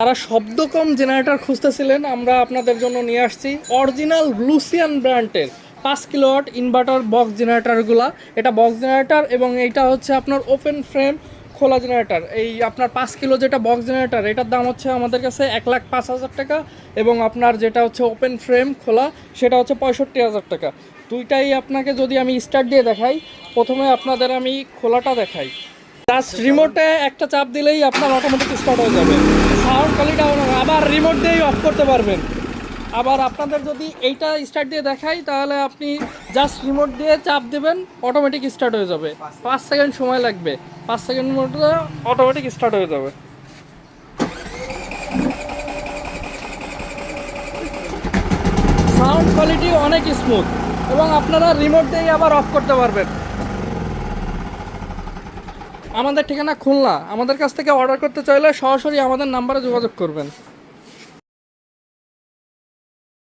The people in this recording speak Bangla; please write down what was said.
তারা শব্দ কম জেনারেটর খুঁজতেছিলেন, আমরা আপনাদের জন্য নিয়ে আসছি অরিজিনাল লুসিয়ান ব্র্যান্ডের 5 কিলোওয়াট ইনভার্টার বক্স জেনারেটরগুলা। এটা বক্স জেনারেটর এবং এইটা হচ্ছে আপনার ওপেন ফ্রেম খোলা জেনারেটর। এই আপনার 5 কিলো যেটা বক্স জেনারেটর, এটার দাম হচ্ছে আমাদের কাছে 1,05,000 টাকা, এবং আপনার যেটা হচ্ছে ওপেন ফ্রেম খোলা সেটা হচ্ছে 65,000 টাকা। দুইটাই আপনাকে যদি আমি স্টার্ট দিয়ে দেখাই, প্রথমে আপনাদের আমি খোলাটা দেখাই। জাস্ট রিমোটে একটা চাপ দিলেই আপনার অটোমেটিক স্টার্ট হয়ে যাবে। সাউন্ড কোয়ালিটি আবার রিমোট দিয়েই অফ করতে পারবেন। আবার আপনাদের যদি এইটা স্টার্ট দিয়ে দেখাই, তাহলে আপনি জাস্ট রিমোট দিয়ে চাপ দেবেন, অটোমেটিক স্টার্ট হয়ে যাবে। 5 সেকেন্ড সময় লাগবে, 5 সেকেন্ড মধ্যে অটোমেটিক স্টার্ট হয়ে যাবে। সাউন্ড কোয়ালিটি অনেক স্মুথ, এবং আপনারা রিমোট দিয়েই আবার অফ করতে পারবেন। আমাদের ঠিকানা খুলনা। আমাদের কাছ থেকে অর্ডার করতে চাইলে সরাসরি আমাদের নাম্বারে যোগাযোগ করবেন।